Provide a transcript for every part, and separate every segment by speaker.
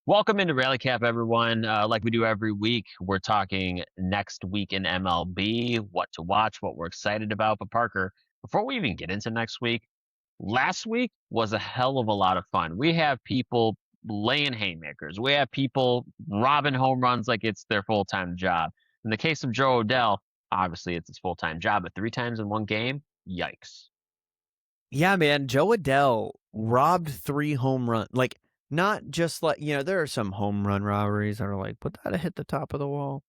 Speaker 1: Welcome into Rally Cap, everyone. Like we do every week, we're talking next week in MLB, what to watch, what we're excited about. But Parker, before we even get into next week, last week was a hell of a lot of fun. We have people laying haymakers. We have people robbing home runs like it's their full-time job. In the case of Joe Odell, obviously it's his full-time job, but 3 times in one game, yikes.
Speaker 2: Yeah, man, Joe Adell robbed 3 home run like, not just like there are some home run robberies that are like, "Put that hit the top of the wall."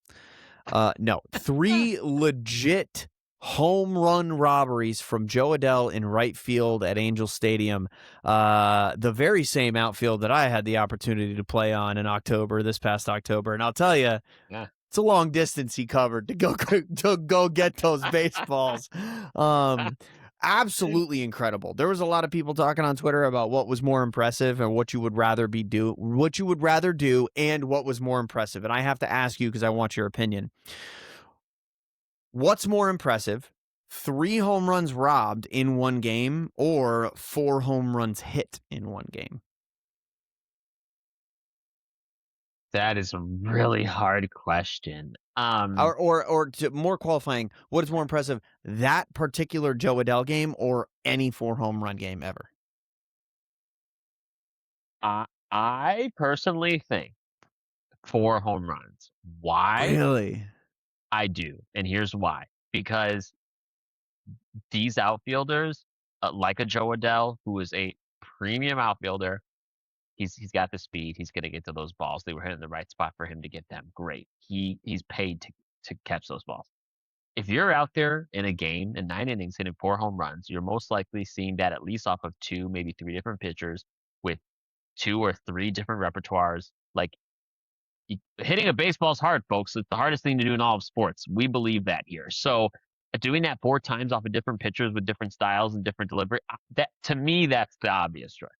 Speaker 2: No, 3 legit home run robberies from Joe Adell in right field at Angel Stadium, the very same outfield that I had the opportunity to play on in this past October, and I'll tell you,
Speaker 1: Yeah.
Speaker 2: it's a long distance he covered to go to go get those baseballs. Um, Absolutely incredible. There was a lot of people talking on Twitter about what was more impressive and what you would rather do, and what was more impressive. And I have to ask you because I want your opinion. What's more impressive? 3 home runs robbed in one game or 4 home runs hit in one game?
Speaker 1: That is a really hard question.
Speaker 2: Or more qualifying, what is more impressive, that particular Joe Adell game or any 4 home run game ever?
Speaker 1: I personally think 4 home runs. Why?
Speaker 2: Really?
Speaker 1: I do, and here's why. Because these outfielders, like a Joe Adell, who is a premium outfielder, he's got the speed. He's going to get to those balls. They were hitting the right spot for him to get them. Great. He's paid to catch those balls. If you're out there in a game in 9 innings hitting 4 home runs, you're most likely seeing that at least off of 2, maybe 3 different pitchers with 2 or 3 different repertoires. Like hitting a baseball is hard, folks. It's the hardest thing to do in all of sports. We believe that here. So doing that 4 times off of different pitchers with different styles and different delivery, that to me, that's the obvious choice.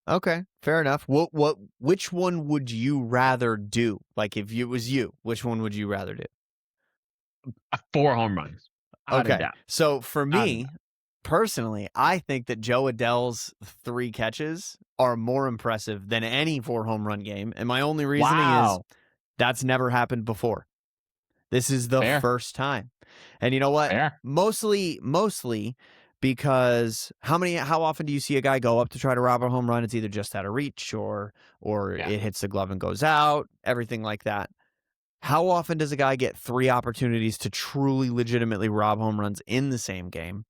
Speaker 2: Okay, fair enough. Which one would you rather do? Like, if it was you, which one would you rather do?
Speaker 1: 4 home runs, out of
Speaker 2: Okay,
Speaker 1: doubt.
Speaker 2: so for
Speaker 1: Out of
Speaker 2: me,
Speaker 1: doubt.
Speaker 2: personally, I think that Joe Adell's 3 catches are more impressive than any 4 home run game, and my only reasoning is
Speaker 1: Wow.
Speaker 2: that's never happened before. This is the
Speaker 1: Fair.
Speaker 2: first time. And you know what?
Speaker 1: Fair.
Speaker 2: Mostly because how often do you see a guy go up to try to rob a home run? It's either just out of reach or
Speaker 1: Yeah.
Speaker 2: it hits the glove and goes out, everything like that. How often does a guy get 3 opportunities to truly legitimately rob home runs in the same game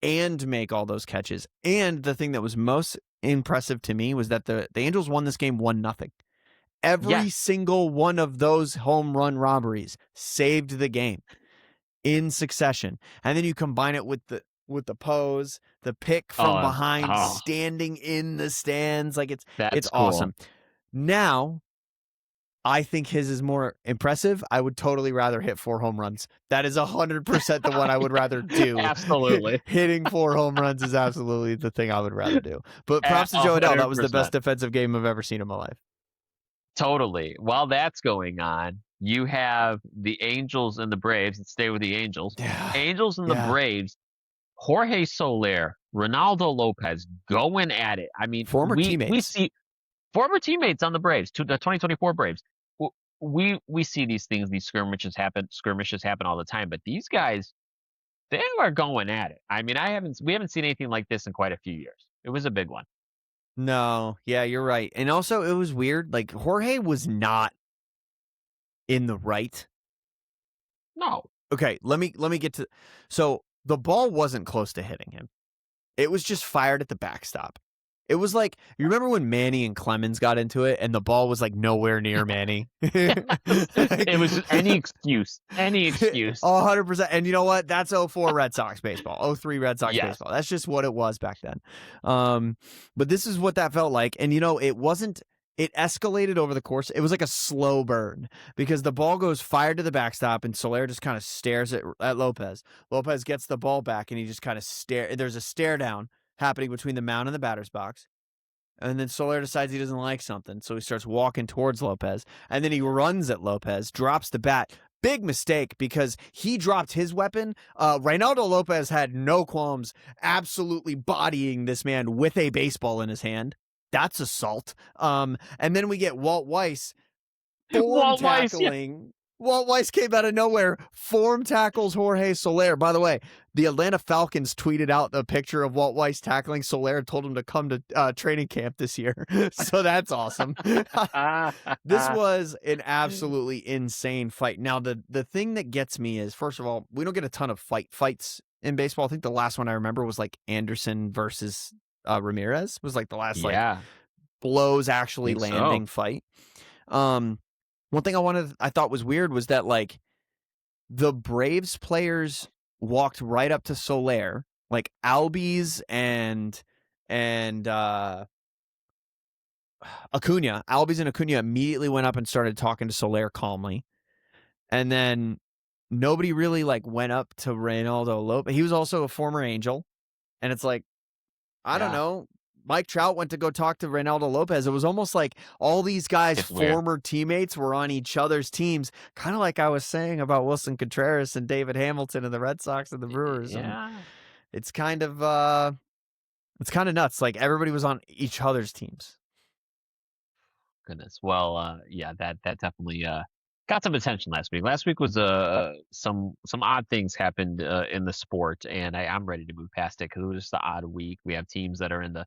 Speaker 2: and make all those catches? And the thing that was most impressive to me was that the Angels won this game 1-0. Every
Speaker 1: Yes.
Speaker 2: single one of those home run robberies saved the game in succession. And then you combine it with the pose, the pick from
Speaker 1: Oh,
Speaker 2: behind,
Speaker 1: oh,
Speaker 2: standing in the stands, like it's
Speaker 1: that's cool.
Speaker 2: awesome. Now, I think his is more impressive. I would totally rather hit 4 home runs. That is 100% the one I would rather do.
Speaker 1: Absolutely.
Speaker 2: Hitting 4 home runs is absolutely the thing I would rather do. But props to
Speaker 1: A
Speaker 2: Joe Adell. That
Speaker 1: hundred
Speaker 2: was the best
Speaker 1: percent.
Speaker 2: defensive game I've ever seen in my life.
Speaker 1: Totally. While that's going on, you have the Angels and the Braves. Let's stay with the Angels.
Speaker 2: Yeah.
Speaker 1: Angels and the
Speaker 2: Yeah.
Speaker 1: Braves. Jorge Soler, Ronaldo Lopez going at it. I mean,
Speaker 2: Former
Speaker 1: we
Speaker 2: teammates.
Speaker 1: see former teammates on the Braves, to the 2024 Braves. We see these things, these skirmishes happen all the time. But these guys, they are going at it. I mean, we haven't seen anything like this in quite a few years. It was a big one.
Speaker 2: No, yeah, you're right. And also, it was weird. Like, Jorge was not in the right.
Speaker 1: No.
Speaker 2: Okay, let me get to. So the ball wasn't close to hitting him. It was just fired at the backstop. It was like, you remember when Manny and Clemens got into it, and the ball was like nowhere near Manny.
Speaker 1: It was just any excuse. Any excuse.
Speaker 2: 100%. And you know what? That's 04 Red Sox baseball, 03 Red Sox
Speaker 1: Yes.
Speaker 2: baseball. That's just what it was back then. But this is what that felt like. And it wasn't. It escalated over the course. It was like a slow burn because the ball goes fired to the backstop and Soler just kind of stares at Lopez. Lopez gets the ball back and he just kind of there's a stare down happening between the mound and the batter's box. And then Soler decides he doesn't like something, so he starts walking towards Lopez. And then he runs at Lopez, drops the bat. Big mistake because he dropped his weapon. Reynaldo Lopez had no qualms absolutely bodying this man with a baseball in his hand. That's assault. And then we get Walt Weiss form
Speaker 1: Walt Weiss, yeah.
Speaker 2: tackling. Walt Weiss came out of nowhere, form tackles Jorge Soler. By the way, the Atlanta Falcons tweeted out the picture of Walt Weiss tackling Soler and told him to come to training camp this year. So that's awesome. This was an absolutely insane fight. Now, the thing that gets me is, first of all, we don't get a ton of fights in baseball. I think the last one I remember was like Anderson versus Ramirez was like the last like
Speaker 1: Yeah,
Speaker 2: blows actually
Speaker 1: think
Speaker 2: landing
Speaker 1: so.
Speaker 2: fight. One thing I thought was weird was that like the Braves players walked right up to Soler, like Albies and Acuna. Albies and Acuna immediately went up and started talking to Soler calmly. And then nobody really like went up to Reynaldo Lopez. He was also a former Angel. And it's like, I don't
Speaker 1: Yeah,
Speaker 2: know. Mike Trout went to go talk to Reynaldo Lopez. It was almost like all these guys'
Speaker 1: it's weird.
Speaker 2: former teammates were on each other's teams, kind of like I was saying about Wilson Contreras and David Hamilton and the Red Sox and the Brewers. And
Speaker 1: Yeah.
Speaker 2: it's kind of nuts. Like everybody was on each other's teams.
Speaker 1: Goodness. Well, yeah, that definitely got some attention last week. Last week was some odd things happened in the sport, and I'm ready to move past it because it was just an odd week. We have teams that are in the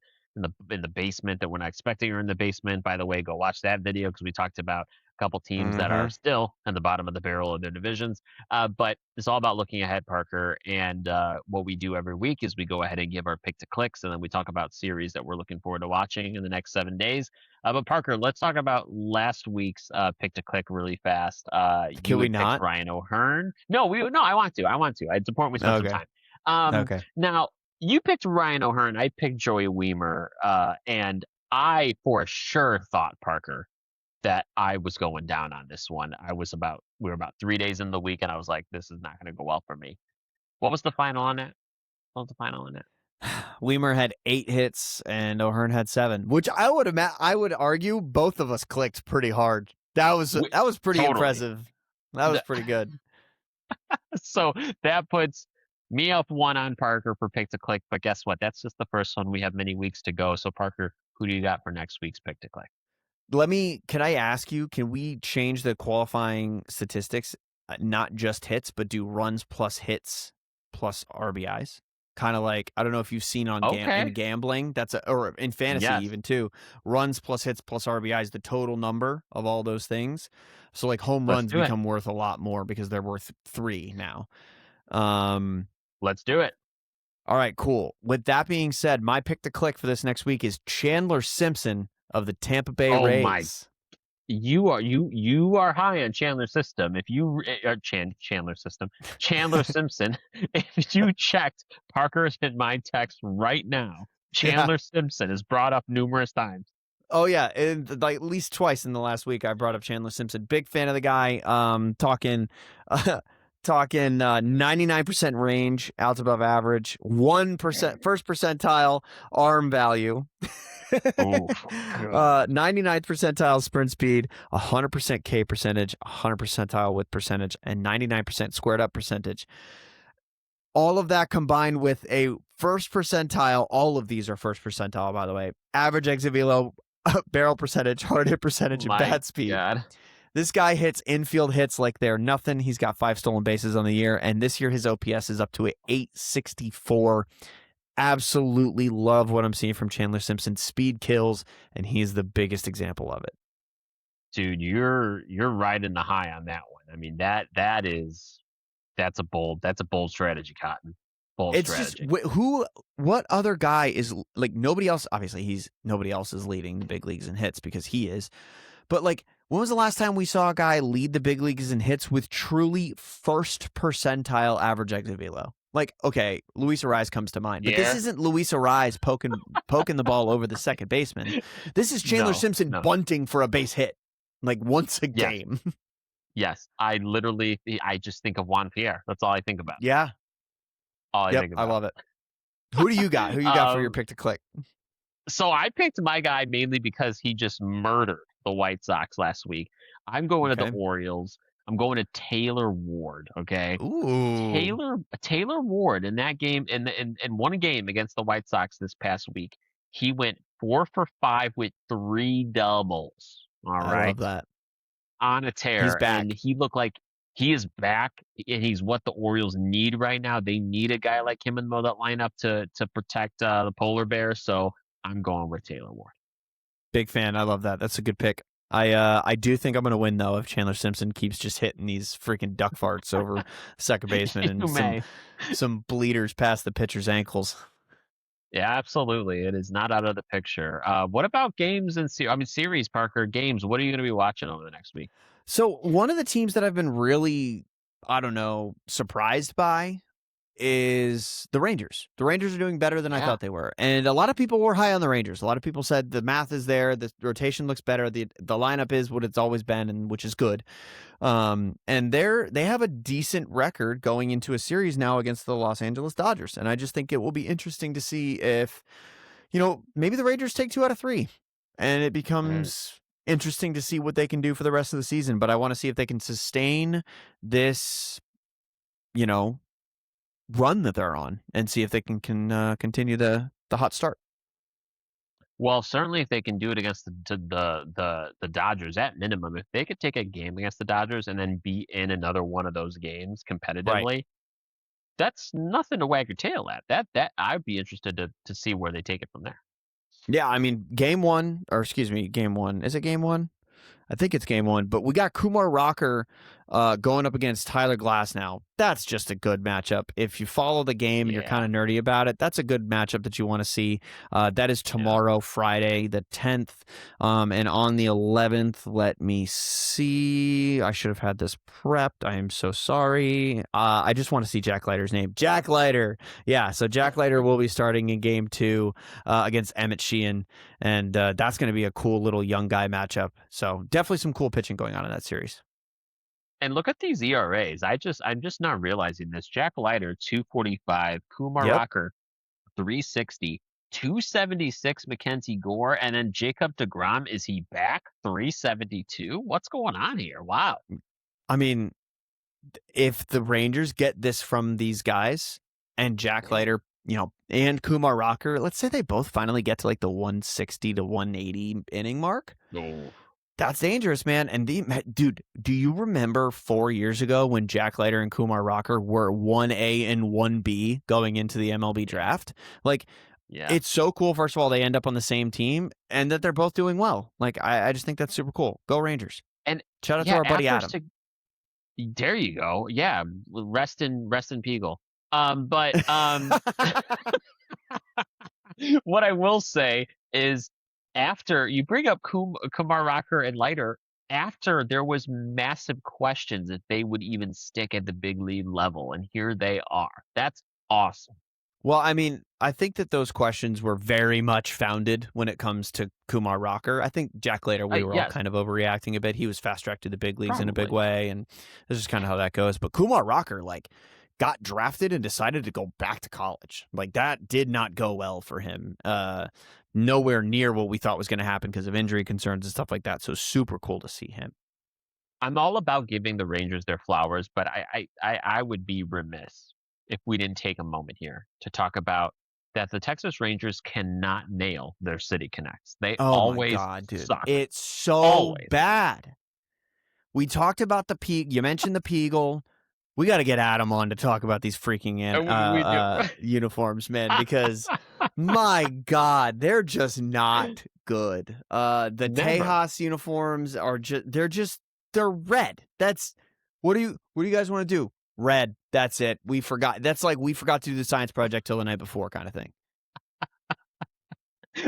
Speaker 1: basement that we're not expecting are in the basement. By the way, go watch that video because we talked about a couple teams that are
Speaker 2: Mm-hmm.
Speaker 1: still in the bottom of the barrel of their divisions. But it's all about looking ahead, Parker. And what we do every week is we go ahead and give our pick to clicks, and then we talk about series that we're looking forward to watching in the next 7 days. But Parker, let's talk about last week's pick to click really fast.
Speaker 2: Can
Speaker 1: You
Speaker 2: we
Speaker 1: had picked
Speaker 2: not?
Speaker 1: Ryan O'Hearn. No, I want to. It's important we spend some
Speaker 2: Okay.
Speaker 1: time.
Speaker 2: Okay.
Speaker 1: Now you picked Ryan O'Hearn. I picked Joey Weimer. And I for sure thought, Parker, that I was going down on this one. We were about 3 days in the week, and I was like, this is not going to go well for me. What was the final on it? What was the final on it?
Speaker 2: Weimer had 8 hits and O'Hearn had 7, which I would argue both of us clicked pretty hard. That was pretty
Speaker 1: Totally.
Speaker 2: impressive. That was pretty good.
Speaker 1: So that puts me up one on Parker for pick to click. But guess what? That's just the first one. We have many weeks to go. So Parker, who do you got for next week's pick to click?
Speaker 2: Can I ask you, can we change the qualifying statistics, not just hits, but do runs plus hits plus RBIs? Kind of like, I don't know if you've seen on in
Speaker 1: Okay.
Speaker 2: gambling, or in fantasy
Speaker 1: Yes.
Speaker 2: even too, runs plus hits plus RBIs, the total number of all those things. So like home
Speaker 1: Let's
Speaker 2: runs
Speaker 1: do it.
Speaker 2: become worth a lot more because they're worth 3 now. Um,
Speaker 1: Let's do it.
Speaker 2: all right, cool. With that being said, my pick to click for this next week is Chandler Simpson of the Tampa Bay
Speaker 1: Oh my,
Speaker 2: Rays.
Speaker 1: you are high on Chandler system. If you Chandler system, Chandler Simpson. If you checked Parker's in my text right now,
Speaker 2: Yeah.
Speaker 1: Chandler Simpson is brought up numerous times.
Speaker 2: Oh yeah, and like at least twice in the last week I brought up Chandler Simpson. Big fan of the guy. Talking 99% range, outs above average, 1% first percentile arm value.
Speaker 1: Oof. Good.
Speaker 2: 99th percentile sprint speed, 100% K percentage, 100 percentile width percentage, and 99% squared up percentage. All of that combined with a first percentile, all of these are first percentile, by the way, average exit velo, barrel percentage, hard hit percentage, and
Speaker 1: My
Speaker 2: bat speed.
Speaker 1: God.
Speaker 2: This guy hits infield hits like they're nothing. He's got 5 stolen bases on the year, and this year his OPS is up to a 864. Absolutely love what I'm seeing from Chandler Simpson. Speed kills, and he's the biggest example of it.
Speaker 1: Dude, you're riding the high on that one. I mean that's a bold strategy, Cotton. Bold
Speaker 2: It's just
Speaker 1: strategy.
Speaker 2: what other guy is like nobody else. Obviously, nobody else is leading the big leagues in hits because he is. But like, when was the last time we saw a guy lead the big leagues in hits with truly first percentile average exit velo? Like, okay, Luis Ariz comes to mind, but this
Speaker 1: Yeah.
Speaker 2: isn't Luis Ariz poking the ball over the second baseman. This is Chandler Simpson
Speaker 1: No.
Speaker 2: bunting for a base hit, like once a
Speaker 1: Yes.
Speaker 2: game.
Speaker 1: Yes. I just think of Juan Pierre. That's all I think about.
Speaker 2: Yeah.
Speaker 1: All I
Speaker 2: Yep.
Speaker 1: think
Speaker 2: I
Speaker 1: about.
Speaker 2: love it. Who do you got? Who you got for your
Speaker 1: Um,
Speaker 2: pick to click?
Speaker 1: so I picked my guy mainly because he just murdered the White Sox last week. I'm going to the
Speaker 2: Okay.
Speaker 1: Orioles. I'm going to Taylor Ward. Okay.
Speaker 2: Ooh.
Speaker 1: Taylor Ward in that game in one game against the White Sox this past week, he went 4 for 5 with 3 doubles. All
Speaker 2: I
Speaker 1: right.
Speaker 2: love that.
Speaker 1: On a
Speaker 2: He's
Speaker 1: tear. And
Speaker 2: back.
Speaker 1: he looked like he is back, and he's what the Orioles need right now. They need a guy like him in that lineup to protect the polar bear. So I'm going with Taylor Ward.
Speaker 2: Big fan. I love that. That's a good pick. I do think I'm gonna win though if Chandler Simpson keeps just hitting these freaking duck farts over second baseman and
Speaker 1: You may.
Speaker 2: some bleeders past the pitcher's ankles.
Speaker 1: Yeah, absolutely. It is not out of the picture. What about games and series, Parker? Games. What are you going to be watching over the next week?
Speaker 2: So one of the teams that I've been really, I don't know, surprised by is the Rangers. The Rangers are doing better than I
Speaker 1: Yeah.
Speaker 2: thought they were. And a lot of people were high on the Rangers. A lot of people said the math is there, the rotation looks better, the lineup is what it's always been, and which is good. And they have a decent record going into a series now against the Los Angeles Dodgers. And I just think it will be interesting to see if, maybe the Rangers take 2 out of 3 and it becomes interesting to see what they can do for the rest of the season. But I want to see if they can sustain this, run that they're on and see if they can continue the hot start.
Speaker 1: Well, certainly if they can do it against the Dodgers at minimum, if they could take a game against the Dodgers and then be in another one of those games
Speaker 2: Right.
Speaker 1: competitively, that's nothing to wag your tail at. That I'd be interested to see where they take it from there.
Speaker 2: Yeah, I mean, game one. Is it game one? I think it's game one, but we got Kumar Rocker going up against Tyler Glass now. That's just a good matchup. If you follow the game and you're kind
Speaker 1: Yeah.
Speaker 2: of nerdy about it, that's a good matchup that you want to see. That is tomorrow, Friday, the 10th. And on the 11th, let me see. I should have had this prepped. I am so sorry. I just want to see Jack Leiter's name. Jack Leiter. Yeah, so Jack Leiter will be starting in game 2 against Emmett Sheehan. And that's going to be a cool little young guy matchup. So definitely some cool pitching going on in that series.
Speaker 1: And look at these ERAs. I'm just not realizing this. Jack Leiter, 245, Kumar
Speaker 2: Yep.
Speaker 1: Rocker, 360, 276 Mackenzie Gore, and then Jacob DeGrom, is he back? 372? What's going on here? Wow.
Speaker 2: I mean, if the Rangers get this from these guys and Jack Leiter, and Kumar Rocker, let's say they both finally get to like the 160 to 180 inning mark.
Speaker 1: No.
Speaker 2: That's dangerous, man. And dude, do you remember 4 years ago when Jack Leiter and Kumar Rocker were 1A and 1B going into the MLB draft? Like,
Speaker 1: Yeah.
Speaker 2: it's so cool. First of all, they end up on the same team and that they're both doing well. Like, I just think that's super cool. Go Rangers.
Speaker 1: And
Speaker 2: shout out to our buddy Adam.
Speaker 1: There you go. Yeah. Rest in Peagle. What I will say is, after you bring up Kumar Rocker and Leiter, after there was massive questions if they would even stick at the big league level, and here they are. That's awesome.
Speaker 2: Well, I mean, I think that those questions were very much founded when it comes to Kumar Rocker. I think Jack Leiter, we were all kind of overreacting a bit. He was fast-tracked to the big leagues in a big way, and this is kind of how that goes. But Kumar Rocker, got drafted and decided to go back to college. Like, that did not go well for him. Nowhere near what we thought was going to happen because of injury concerns and stuff like that. So super cool to see him.
Speaker 1: I'm all about giving the Rangers their flowers, but I would be remiss if we didn't take a moment here to talk about that the Texas Rangers cannot nail their City Connects. They always
Speaker 2: my God, dude.
Speaker 1: suck.
Speaker 2: It's so
Speaker 1: Always.
Speaker 2: bad. We talked about you mentioned the Peagle. We got to get Adam on to talk about these freaking uniforms, man, because my God, they're just not good. The Tejas uniforms are they're red. That's what do you guys want to do? Red. That's it. We forgot. That's like we forgot to do the science project till the night before kind of thing.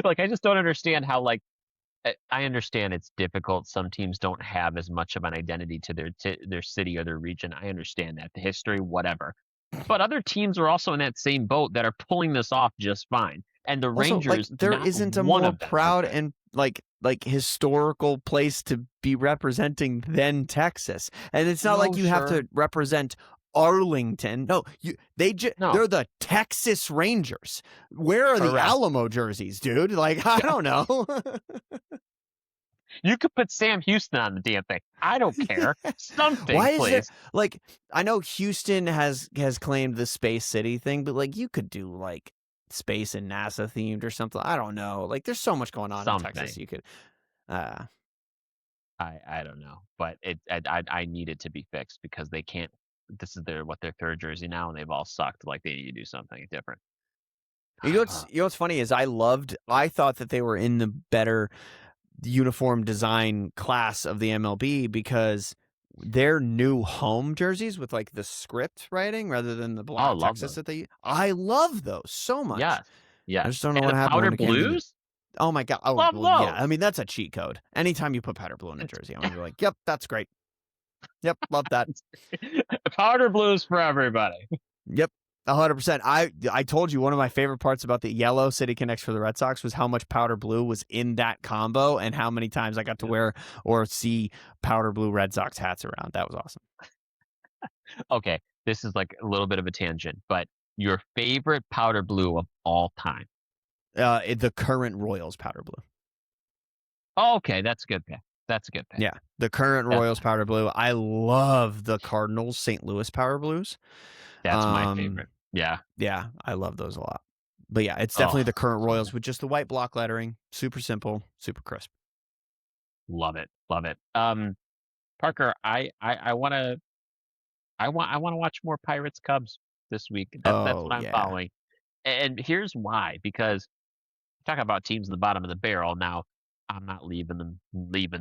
Speaker 1: I just don't understand how, I understand it's difficult. Some teams don't have as much of an identity to their city or their region. I understand that. The history, whatever. But other teams are also in that same boat that are pulling this off just fine. And the Rangers,
Speaker 2: there isn't a more proud and like historical place to be representing than Texas. And it's not like you have to represent Arlington. No, they're the Texas Rangers. Where are the Alamo jerseys, dude? I don't know.
Speaker 1: You could put Sam Houston on the damn thing. I don't care. Something,
Speaker 2: Why
Speaker 1: please.
Speaker 2: Is it, I know Houston has claimed the Space City thing, but you could do space and NASA themed or something. I don't know. Like, there's so much going on in Texas.
Speaker 1: something.
Speaker 2: You could, uh,
Speaker 1: I don't know, but I need it to be fixed because they can't. This is their third jersey now, and they've all sucked. Like they need to do something different.
Speaker 2: you know what's funny is I thought that they were in the better uniform design class of the MLB because their new home jerseys with like the script writing rather than the
Speaker 1: Oh,
Speaker 2: black
Speaker 1: love
Speaker 2: Texas
Speaker 1: those.
Speaker 2: that I love those so much.
Speaker 1: Yes,
Speaker 2: I
Speaker 1: yes,
Speaker 2: just don't know
Speaker 1: and
Speaker 2: what
Speaker 1: the
Speaker 2: happened
Speaker 1: powder
Speaker 2: when it came to the.
Speaker 1: blues.
Speaker 2: Oh my god! Oh
Speaker 1: Love
Speaker 2: well, yeah. I
Speaker 1: those.
Speaker 2: mean, that's a cheat code. Anytime you put powder blue in a jersey, I'm gonna be like, "Yep, that's great. Yep, love that.
Speaker 1: Powder blues for everybody.
Speaker 2: Yep, 100%." I told you one of my favorite parts about the yellow City Connects for the Red Sox was how much powder blue was in that combo, and how many times I got to wear or see powder blue Red Sox hats around. That was awesome.
Speaker 1: Okay, this is like a little bit of a tangent, but your favorite powder blue of all time.
Speaker 2: The current Royals powder blue.
Speaker 1: Oh, okay, that's a good pick. That's a good pick.
Speaker 2: Yeah, the current
Speaker 1: That's
Speaker 2: Royals powder blue. I love the Cardinals St. Louis powder blues.
Speaker 1: that's my
Speaker 2: Um,
Speaker 1: favorite. Yeah.
Speaker 2: yeah, I love those a lot. But yeah, it's definitely
Speaker 1: Oh,
Speaker 2: the current
Speaker 1: so
Speaker 2: Royals
Speaker 1: good.
Speaker 2: with just the white block lettering. Super simple, super crisp.
Speaker 1: Love it. Love it. Parker, I want to watch more Pirates Cubs this week. That's
Speaker 2: Oh
Speaker 1: what I'm
Speaker 2: yeah,
Speaker 1: following. And here's why, because talk about teams in the bottom of the barrel. Now, I'm not leaving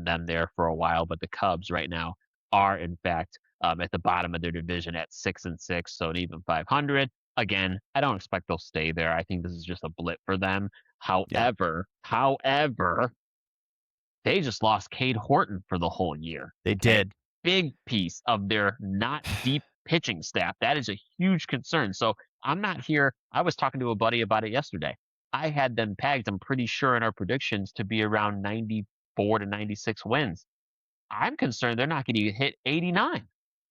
Speaker 1: them there for a while, but the Cubs right now are in fact at the bottom of their division at 6-6, so an even 500. Again, I don't expect they'll stay there. I think this is just a blip for them.
Speaker 2: yeah,
Speaker 1: However, they just lost Cade Horton for the whole year.
Speaker 2: they
Speaker 1: Okay.
Speaker 2: did.
Speaker 1: Big piece of their not deep pitching staff. That is a huge concern. So I'm not here. I was talking to a buddy about it yesterday. I had them pegged, I'm pretty sure, in our predictions to be around 94 to 96 wins. I'm concerned they're not going to hit 89.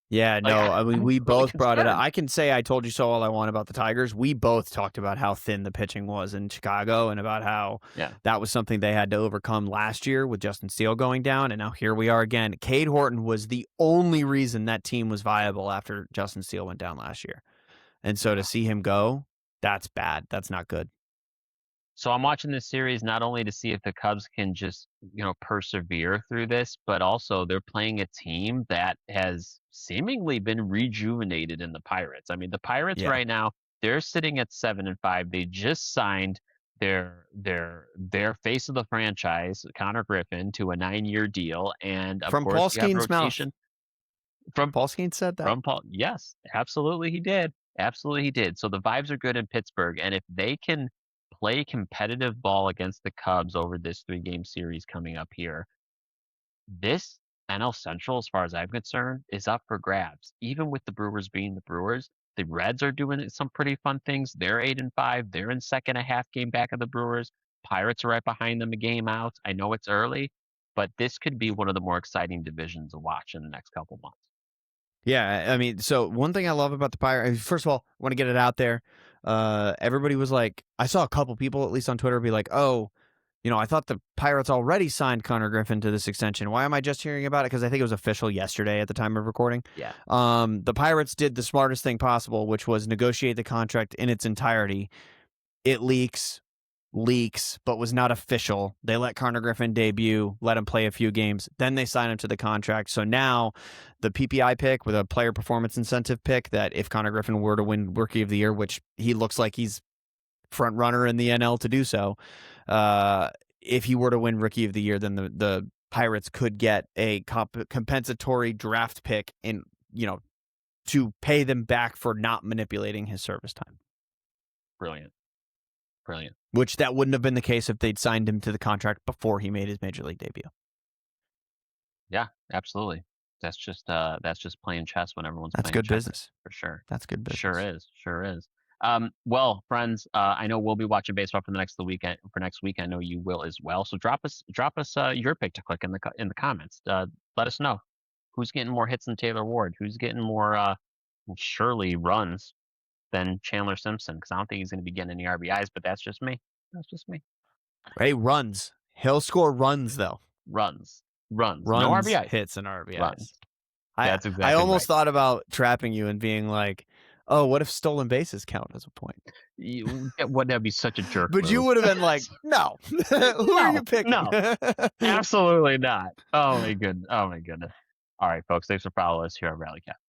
Speaker 2: Yeah,
Speaker 1: Like,
Speaker 2: no, I mean,
Speaker 1: I'm
Speaker 2: we
Speaker 1: really
Speaker 2: both brought it up.
Speaker 1: concerned.
Speaker 2: I can say I told you so all I want about the Tigers. We both talked about how thin the pitching was in Chicago and about how
Speaker 1: Yeah.
Speaker 2: that was something they had to overcome last year with Justin Steele going down. And now here we are again. Cade Horton was the only reason that team was viable after Justin Steele went down last year. And so to
Speaker 1: Yeah.
Speaker 2: see him go, that's bad. That's not good.
Speaker 1: So I'm watching this series not only to see if the Cubs can just, persevere through this, but also they're playing a team that has seemingly been rejuvenated in the Pirates. I mean, the Pirates
Speaker 2: Yeah.
Speaker 1: right now, they're sitting at 7-5. They just signed their face of the franchise, Connor Griffin, to a 9-year deal. And of
Speaker 2: From
Speaker 1: course,
Speaker 2: Paul
Speaker 1: you have
Speaker 2: Skeen's mouth.
Speaker 1: rotation from
Speaker 2: Paul Skeen said that.
Speaker 1: from Paul. Yes, absolutely he did. Absolutely he did. So the vibes are good in Pittsburgh, and if they can play competitive ball against the Cubs over this 3-game series coming up here, this NL Central, as far as I'm concerned, is up for grabs. Even with the Brewers being the Brewers, the Reds are doing some pretty fun things. They're 8-5. They're in second, a half game back of the Brewers. Pirates are right behind them, a game out. I know it's early, but this could be one of the more exciting divisions to watch in the next couple months.
Speaker 2: Yeah, I mean, so one thing I love about the Pirates, first of all, I want to get it out there. Everybody was like, I saw a couple people, at least on Twitter, be like, oh, I thought the Pirates already signed Connor Griffin to this extension. Why am I just hearing about it? Because I think it was official yesterday at the time of recording.
Speaker 1: Yeah.
Speaker 2: The Pirates did the smartest thing possible, which was negotiate the contract in its entirety. It leaks, but was not official. They let Connor Griffin debut, let him play a few games, then they sign him to the contract. So now the PPI pick with a player performance incentive pick that if Connor Griffin were to win Rookie of the Year, which he looks like he's front runner in the NL to do so, if he were to win Rookie of the Year, then the Pirates could get a compensatory draft pick in, to pay them back for not manipulating his service time.
Speaker 1: Brilliant. Brilliant.
Speaker 2: Which that wouldn't have been the case if they'd signed him to the contract before he made his major league debut.
Speaker 1: Yeah, absolutely. That's just playing chess when everyone's
Speaker 2: That's
Speaker 1: playing
Speaker 2: good
Speaker 1: checkers,
Speaker 2: business.
Speaker 1: for sure.
Speaker 2: That's good
Speaker 1: Sure
Speaker 2: business.
Speaker 1: is. Sure is. Well, friends, I know we'll be watching baseball for next week. I know you will as well. So drop us your pick to click in the comments. Let us know who's getting more hits than Taylor Ward, who's getting more surely runs than Chandler Simpson, because I don't think he's going to be getting any RBIs, but that's just me. That's just me.
Speaker 2: Hey, runs. He'll score runs though.
Speaker 1: Runs, no
Speaker 2: Runs,
Speaker 1: RBIs,
Speaker 2: hits, and RBIs.
Speaker 1: runs.
Speaker 2: I
Speaker 1: That's
Speaker 2: I
Speaker 1: exactly
Speaker 2: almost
Speaker 1: right.
Speaker 2: thought about trapping you and being like, Oh, what if stolen bases count as a point?
Speaker 1: Wouldn't that be such a jerk
Speaker 2: But you
Speaker 1: move?
Speaker 2: would have been like, "No. Who are you
Speaker 1: No,
Speaker 2: picking?"
Speaker 1: no, absolutely not. Oh my goodness. Oh my goodness. All right, folks. Thanks for following us here on Rally